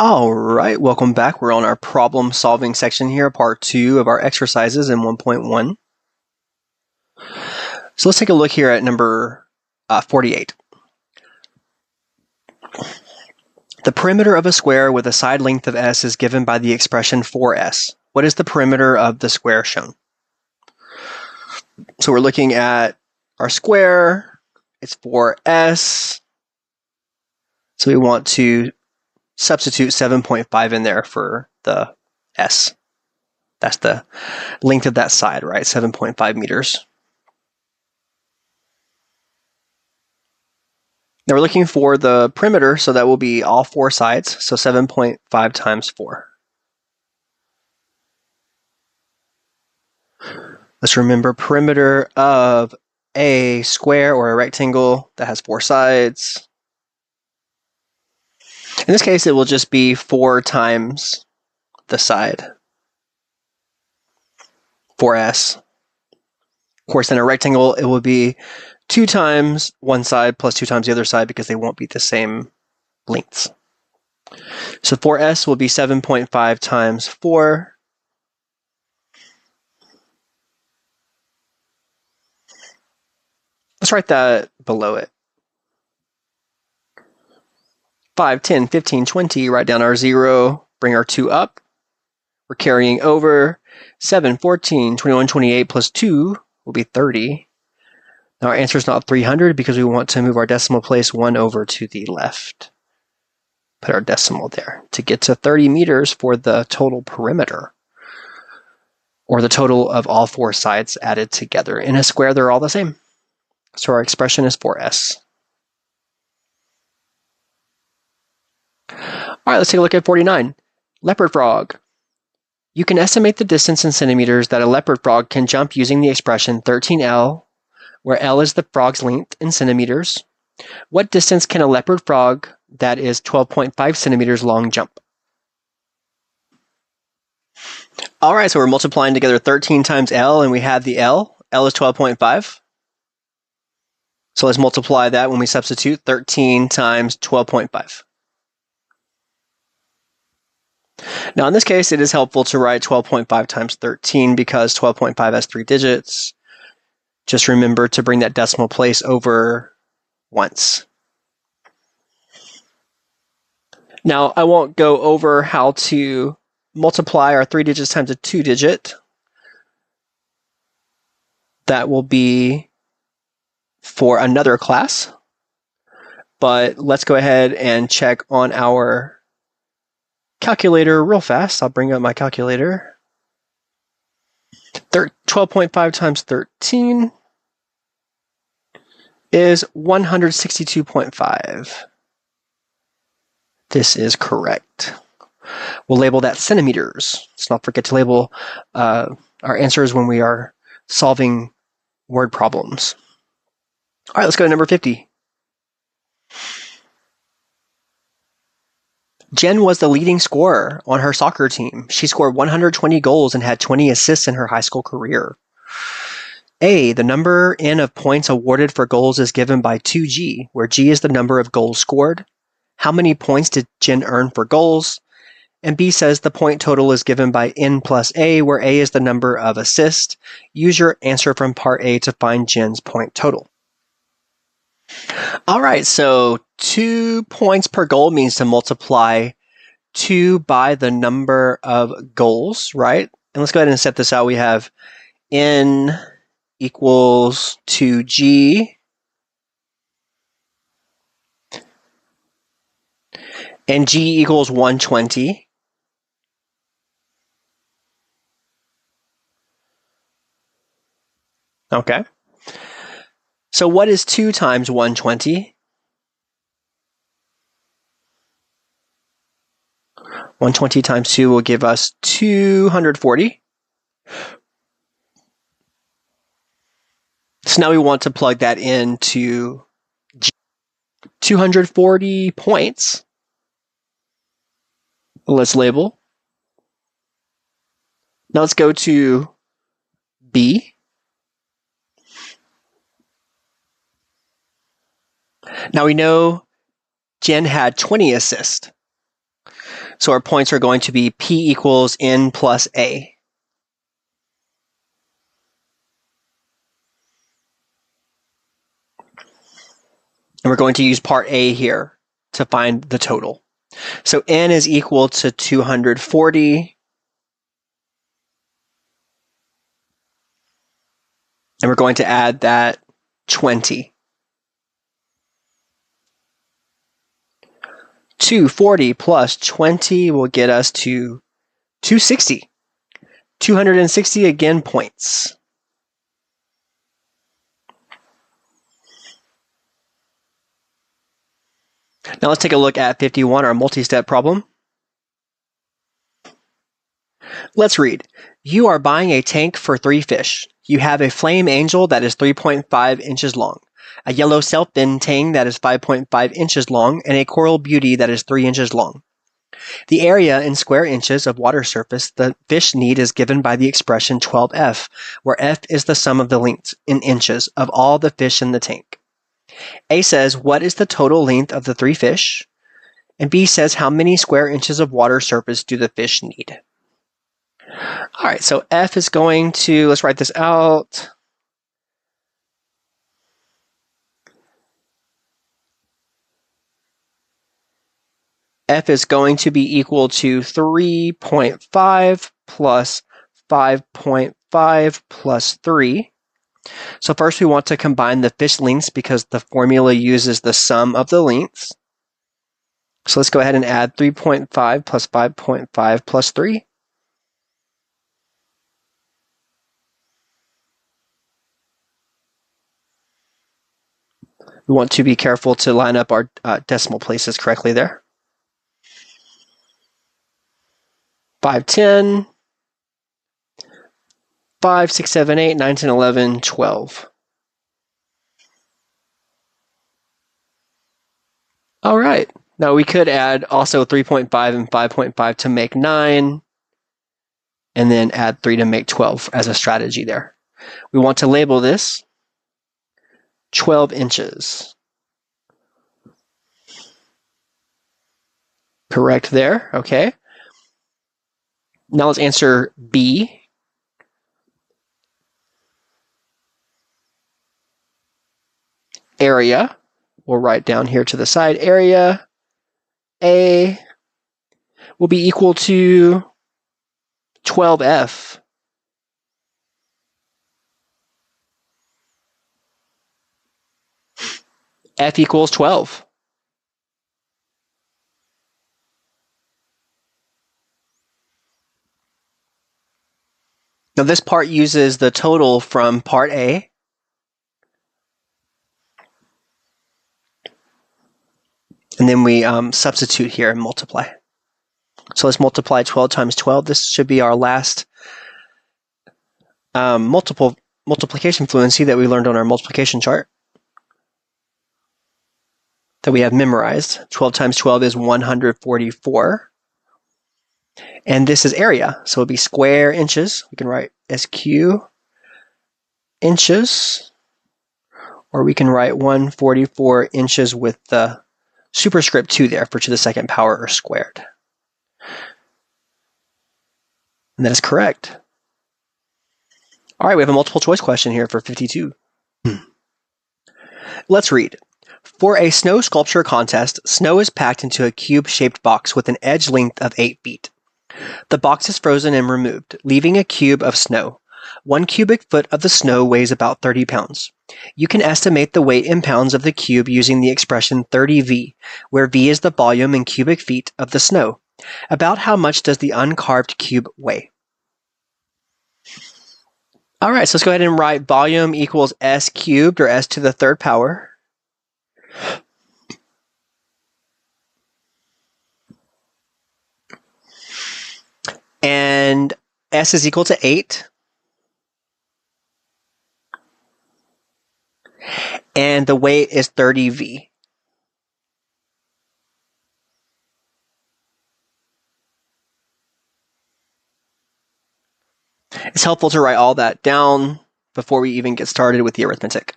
All right, welcome back. We're on our problem solving section here, part 2 of our exercises in 1.1. So let's take a look here at number 48. The perimeter of a square with a side length of s is given by the expression 4s. What is the perimeter of the square shown? So we're looking at our square. It's 4s. So we want to substitute 7.5 in there for the s. That's the length of that side, right? 7.5 meters. Now we're looking for the perimeter, so that will be all four sides, so 7.5 times 4. Let's remember perimeter of a square or a rectangle that has 4 sides. In this case, it will just be 4 times the side, 4s. Of course, in a rectangle, it will be 2 times one side plus 2 times the other side because they won't be the same lengths. So 4s will be 7.5 times 4. Let's write that below it. 5, 10, 15, 20, write down our 0, bring our 2 up. We're carrying over. 7, 14, 21, 28 plus 2 will be 30. Now our answer is not 300 because we want to move our decimal place 1 over to the left. Put our decimal there to get to 30 meters for the total perimeter, or the total of all 4 sides added together. In a square, they're all the same. So our expression is 4s. All right, let's take a look at 49. Leopard frog. You can estimate the distance in centimeters that a leopard frog can jump using the expression 13L, where L is the frog's length in centimeters. What distance can a leopard frog that is 12.5 centimeters long jump? All right, so we're multiplying together 13 times L, and we have the L. L is 12.5. So let's multiply that when we substitute 13 times 12.5. Now, in this case, it is helpful to write 12.5 times 13 because 12.5 has 3 digits. Just remember to bring that decimal place over once. Now, I won't go over how to multiply our 3 digits times a 2 digit. That will be for another class. But let's go ahead and check on our calculator real fast. I'll bring up my calculator. 12.5 times 13 is 162.5. This is correct. We'll label that centimeters. Let's not forget to label our answers when we are solving word problems. All right, let's go to number 50. Jen was the leading scorer on her soccer team. She scored 120 goals and had 20 assists in her high school career. A, the number n of points awarded for goals is given by 2g, where g is the number of goals scored. How many points did Jen earn for goals? And B says the point total is given by n plus a, where a is the number of assists. Use your answer from part A to find Jen's point total. All right, so 2 points per goal means to multiply 2 by the number of goals, right? And let's go ahead and set this out. We have n equals 2g. And g equals 120. Okay. So what is 2 times 120? 120 times 2 will give us 240. So now we want to plug that into 240 points. Let's label. Now let's go to B. Now we know Jen had 20 assists. So our points are going to be P equals N plus A. And we're going to use part A here to find the total. So N is equal to 240. And we're going to add that 20. 240 plus 20 will get us to 260. 260 again points. Now let's take a look at 51, our multi-step problem. Let's read. You are buying a tank for 3 fish. You have a flame angel that is 3.5 inches long, a yellow self-bin tang that is 5.5 inches long, and a coral beauty that is 3 inches long. The area in square inches of water surface the fish need is given by the expression 12F, where F is the sum of the lengths in inches of all the fish in the tank. A says, what is the total length of the 3 fish? And B says, how many square inches of water surface do the fish need? All right, so F is going to, let's write this out. F is going to be equal to 3.5 plus 5.5 plus 3. So first we want to combine the fish lengths because the formula uses the sum of the lengths. So let's go ahead and add 3.5 plus 5.5 plus 3. We want to be careful to line up our decimal places correctly there. 5, 10, 5, 6, 7, 8, 9, 10, 11, 12. All right. Now we could add also 3.5 and 5.5 to make 9, and then add 3 to make 12 as a strategy there. We want to label this 12 inches. Correct there, okay. Now let's answer B. Area, we'll write down here to the side, area A will be equal to 12F. F equals 12. Now this part uses the total from part A. And then we substitute here and multiply. So let's multiply 12 times 12. This should be our last multiplication fluency that we learned on our multiplication chart that we have memorized. 12 times 12 is 144. And this is area, so it'll be square inches. We can write SQ inches, or we can write 144 inches with the superscript 2 there for to the second power or squared. And that is correct. All right, we have a multiple choice question here for 52. Let's read. For a snow sculpture contest, snow is packed into a cube-shaped box with an edge length of 8 feet. The box is frozen and removed, leaving a cube of snow. 1 cubic foot of the snow weighs about 30 pounds. You can estimate the weight in pounds of the cube using the expression 30V, where V is the volume in cubic feet of the snow. About how much does the uncarved cube weigh? All right, so let's go ahead and write volume equals S cubed, or S to the third power. And S is equal to 8. And the weight is 30V. It's helpful to write all that down before we even get started with the arithmetic.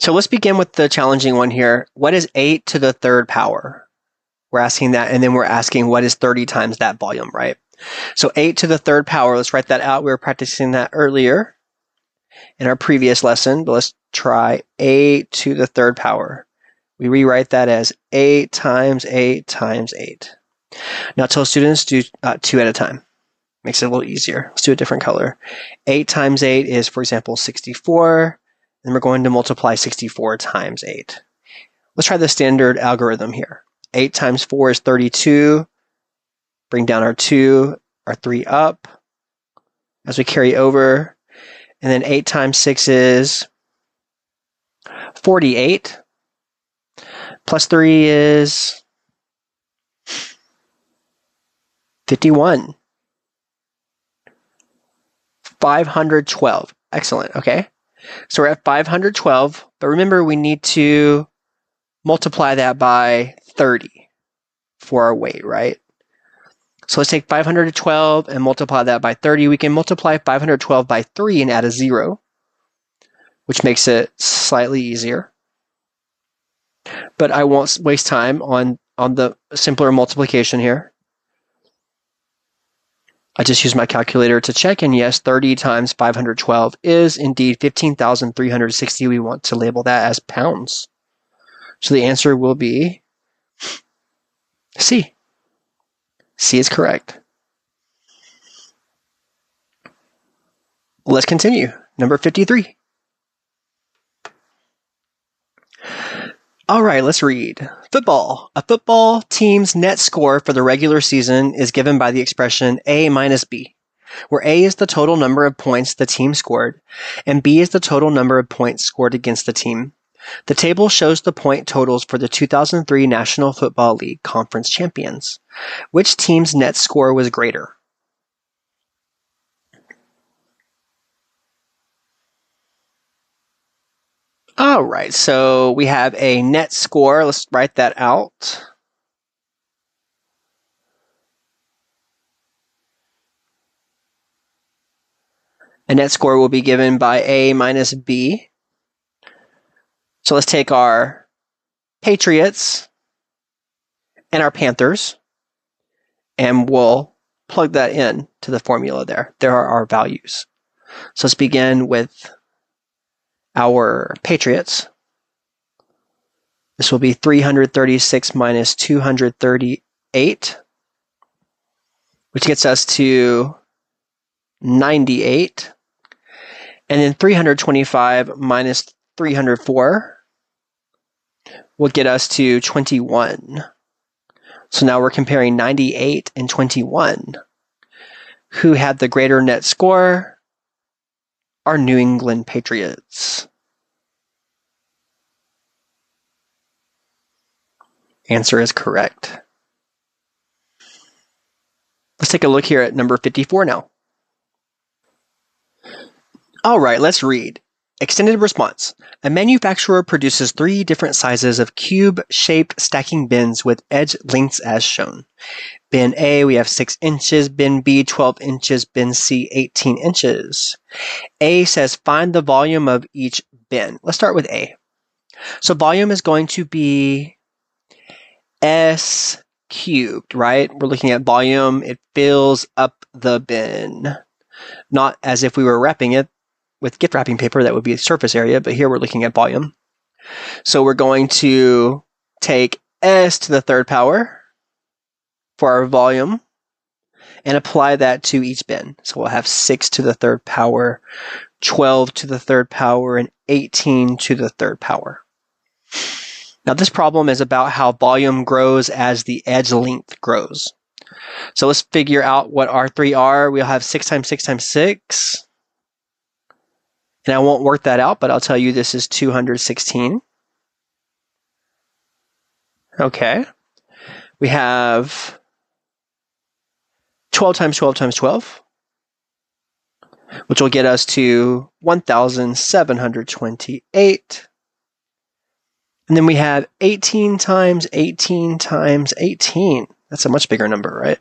So let's begin with the challenging one here. What is 8 to the third power? We're asking that, and then we're asking what is 30 times that volume, right? So 8 to the third power, let's write that out. We were practicing that earlier in our previous lesson, but let's try 8 to the third power. We rewrite that as 8 times 8 times 8. Now tell students do 2 at a time. Makes it a little easier. Let's do a different color. 8 times 8 is, for example, 64. And we're going to multiply 64 times 8. Let's try the standard algorithm here. 8 times 4 is 32. Bring down our 2, our 3 up as we carry over. And then 8 times 6 is 48. Plus 3 is 51. 512. Excellent. Okay. So we're at 512. But remember, we need to multiply that by 30 for our weight, right? So let's take 512 and multiply that by 30. We can multiply 512 by 3 and add a 0, which makes it slightly easier. But I won't waste time on the simpler multiplication here. I just use my calculator to check, and yes, 30 times 512 is indeed 15,360. We want to label that as pounds. So the answer will be C. C is correct. Let's continue. Number 53. All right, let's read. Football. A football team's net score for the regular season is given by the expression A minus B, where A is the total number of points the team scored, and B is the total number of points scored against the team. The table shows the point totals for the 2003 National Football League Conference champions. Which team's net score was greater? All right, so we have a net score. Let's write that out. A net score will be given by A minus B. So let's take our Patriots and our Panthers, and we'll plug that in to the formula there. There are our values. So let's begin with our Patriots. This will be 336 minus 238, which gets us to 98. And then 325 minus 304 will get us to 21. So now we're comparing 98 and 21. Who had the greater net score? Our New England Patriots. Answer is correct. Let's take a look here at number 54 now. All right, let's read. Extended response. A manufacturer produces 3 different sizes of cube-shaped stacking bins with edge lengths as shown. Bin A, we have 6 inches. Bin B, 12 inches. Bin C, 18 inches. A says find the volume of each bin. Let's start with A. So volume is going to be S cubed, right? We're looking at volume. It fills up the bin. Not as if we were wrapping it with gift wrapping paper, that would be surface area, but here we're looking at volume. So we're going to take S to the third power for our volume and apply that to each bin. So we'll have 6 to the third power, 12 to the third power, and 18 to the third power. Now this problem is about how volume grows as the edge length grows. So let's figure out what our 3 are. We'll have 6 times 6 times 6. And I won't work that out, but I'll tell you this is 216. Okay. We have 12 times 12 times 12, which will get us to 1,728. And then we have 18 times 18 times 18. That's a much bigger number, right?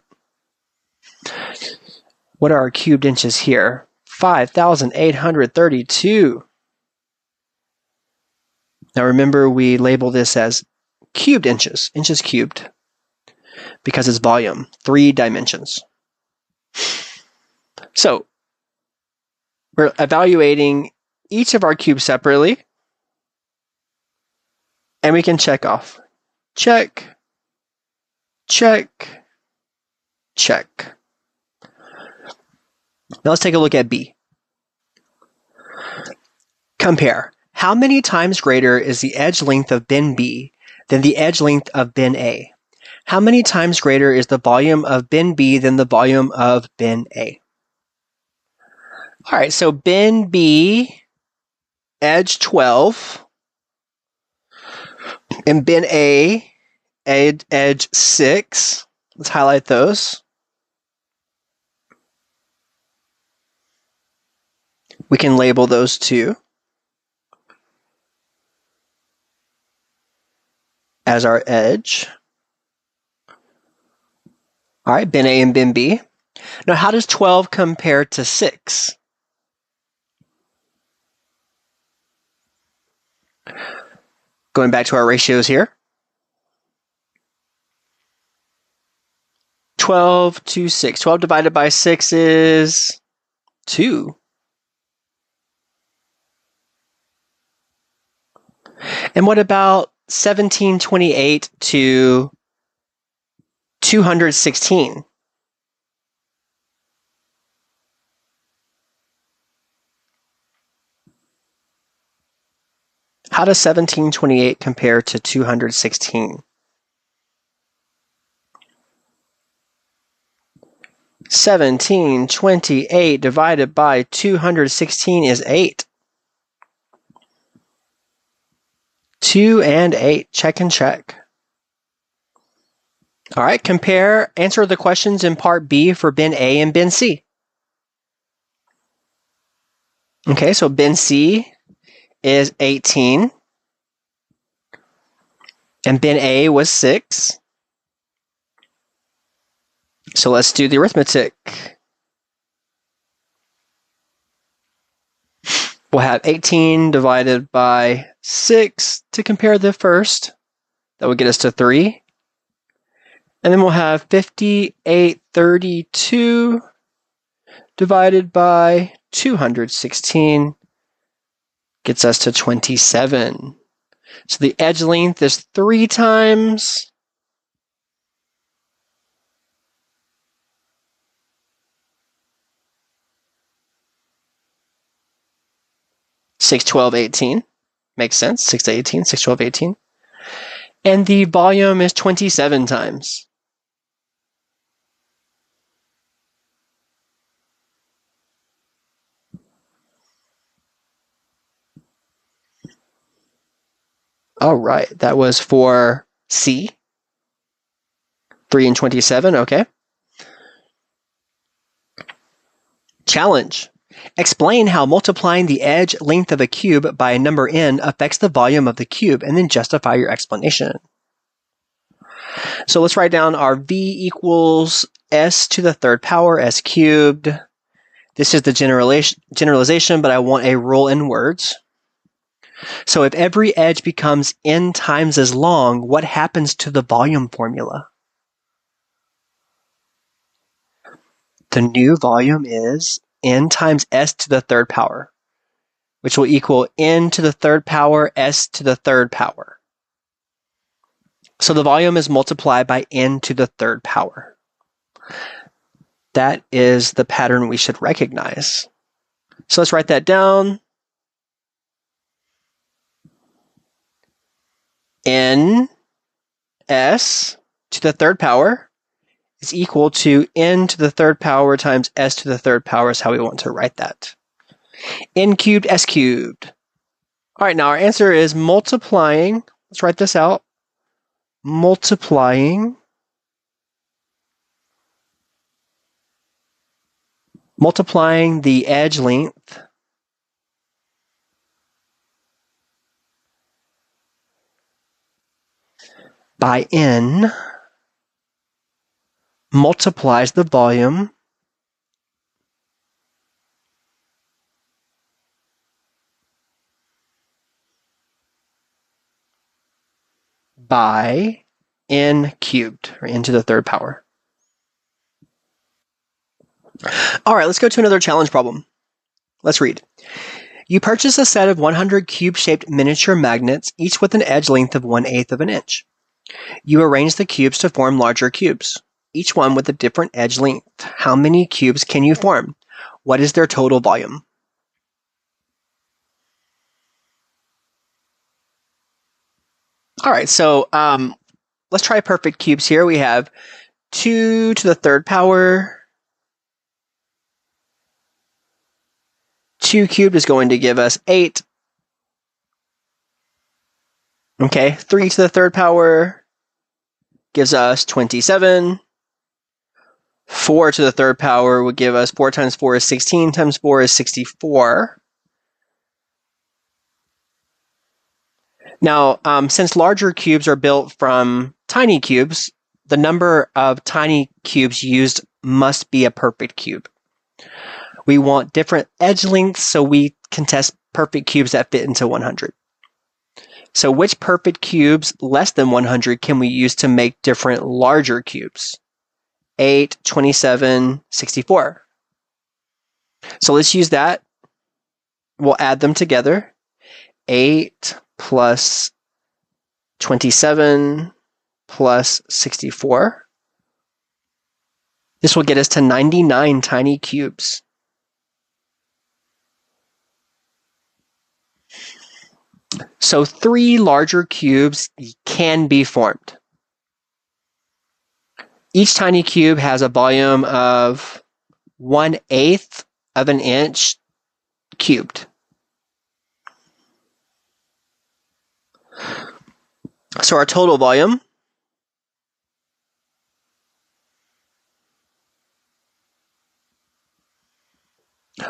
What are our cubed inches here? 5,832. Now remember, we label this as cubed inches, inches cubed. because it's volume, 3 dimensions. So we're evaluating each of our cubes separately, and we can check off. Check, check, check. Now let's take a look at B. Compare. How many times greater is the edge length of bin B than the edge length of bin A? How many times greater is the volume of bin B than the volume of bin A? All right, so bin B, edge 12, and bin A, edge 6. Let's highlight those. We can label those two as our edge. All right, bin A and bin B. Now, how does 12 compare to 6? Going back to our ratios here. 12 to 6. 12 divided by 6 is 2. And what about 1728 to 216? How does 1728 compare to 216? 1728 divided by 216 is 8. 2 and 8. Check and check. All right, answer the questions in part B for bin A and bin C. Okay, so bin C is 18, and bin A was 6. So let's do the arithmetic. We'll have 18 divided by 6 to compare the first. That would get us to 3. And then we'll have 5832 divided by 216 gets us to 27. So the edge length is 3 times 6, 12, 18. Makes sense. 6 to 18, 6, 12, 18. And the volume is 27 times. All right, that was for C. 3 and 27, okay. Challenge. Explain how multiplying the edge length of a cube by a number n affects the volume of the cube, and then justify your explanation. So let's write down our v equals s to the third power, s cubed. This is the generalization, but I want a rule in words. So if every edge becomes n times as long, what happens to the volume formula? The new volume is n times s to the third power, which will equal n to the third power s to the third power. So the volume is multiplied by n to the third power. That is the pattern we should recognize. So let's write that down. N s to the third power is equal to n to the third power times s to the third power is how we want to write that. N cubed, s cubed. All right, now our answer is multiplying. Let's write this out. Multiplying the edge length by n multiplies the volume by n cubed, or n to the third power. All right, let's go to another challenge problem. Let's read. You purchase a set of 100 cube-shaped miniature magnets, each with an edge length of 1/8 of an inch. You arrange the cubes to form larger cubes, each one with a different edge length. How many cubes can you form? What is their total volume? All right, so let's try perfect cubes here. We have 2 to the third power. 2 cubed is going to give us 8. Okay, 3 to the third power gives us 27. 4 to the third power would give us 4 times 4 is 16 times 4 is 64. Now, since larger cubes are built from tiny cubes, the number of tiny cubes used must be a perfect cube. We want different edge lengths, so we can test perfect cubes that fit into 100. So which perfect cubes less than 100 can we use to make different larger cubes? 8, 27, 64. So let's use that. We'll add them together. 8 plus 27 plus 64. This will get us to 99 tiny cubes. So 3 larger cubes can be formed. Each tiny cube has a volume of 1/8 of an inch cubed. So our total volume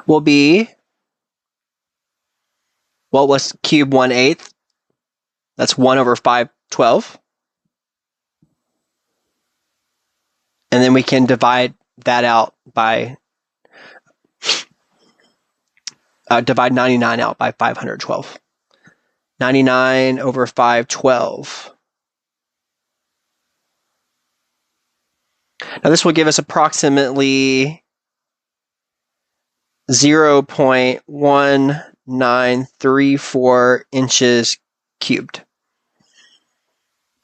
will be, well, let's cube 1/8. That's 1 over 512. And then we can divide that out by, divide 99 out by 512. 99 over 512. Now this will give us approximately 0.1934 inches cubed.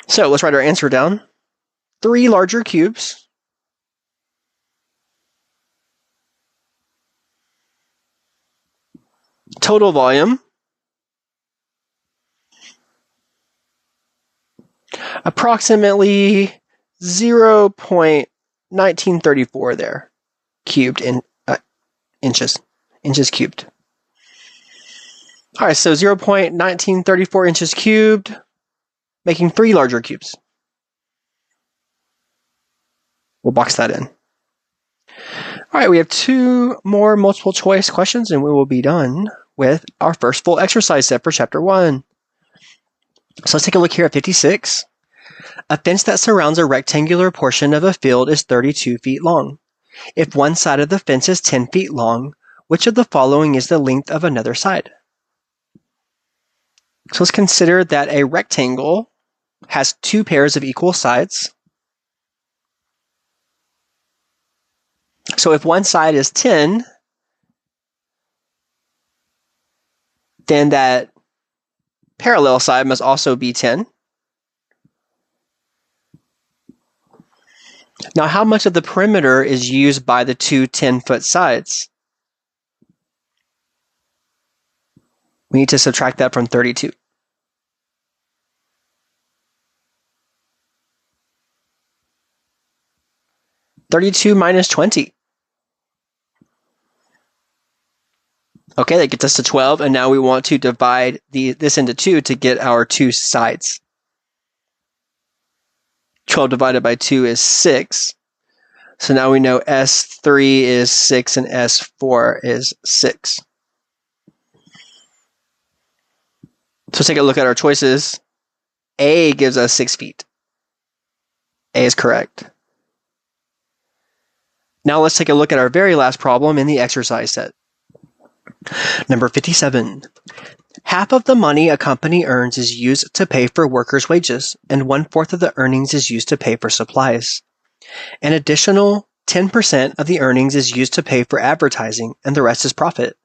So let's write our answer down. 3 larger cubes total volume approximately 0.1934 there, cubed in inches cubed. All right, so 0.1934 inches cubed, making 3 larger cubes. We'll box that in. All right, we have 2 more multiple choice questions and we will be done with our first full exercise set for chapter 1. So let's take a look here at 56. A fence that surrounds a rectangular portion of a field is 32 feet long. If one side of the fence is 10 feet long, which of the following is the length of another side? So let's consider that a rectangle has 2 pairs of equal sides. So if one side is 10, then that parallel side must also be 10. Now, how much of the perimeter is used by the 2 10-foot sides? We need to subtract that from 32. (32 minus 20). Okay, that gets us to 12, and now we want to divide this into 2 to get our 2 sides. 12 divided by 2 is 6. So now we know S3 is 6 and S4 is 6. So take a look at our choices. A gives us 6 feet. A is correct. Now let's take a look at our very last problem in the exercise set. Number 57. Half of the money a company earns is used to pay for workers' wages, and 1/4 of the earnings is used to pay for supplies. An additional 10% of the earnings is used to pay for advertising, and the rest is profit.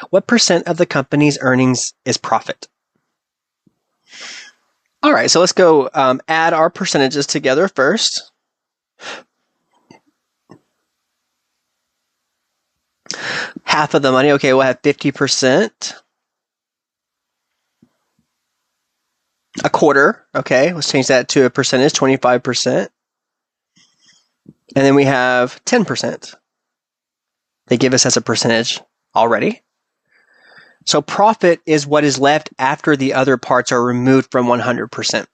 What percent of the company's earnings is profit? All right, so let's go add our percentages together first. Half of the money, okay, we'll have 50%. A quarter, okay, let's change that to a percentage, 25%. And then we have 10%. They give us as a percentage already. So profit is what is left after the other parts are removed from 100%.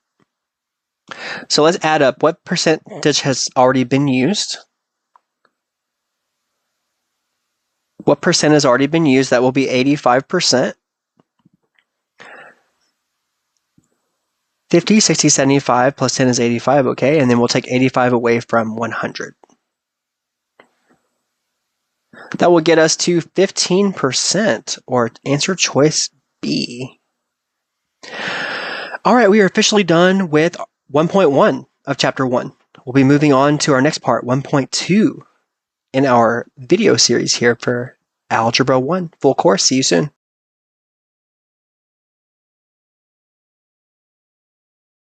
So let's add up what percentage has already been used. What percent has already been used? That will be 85%. 50, 60, 75 plus 10 is 85, okay? And then we'll take 85 away from 100. That will get us to 15%, or answer choice B. All right, we are officially done with 1.1 of Chapter 1. We'll be moving on to our next part, 1.2, in our video series here for Algebra 1 full course. See you soon.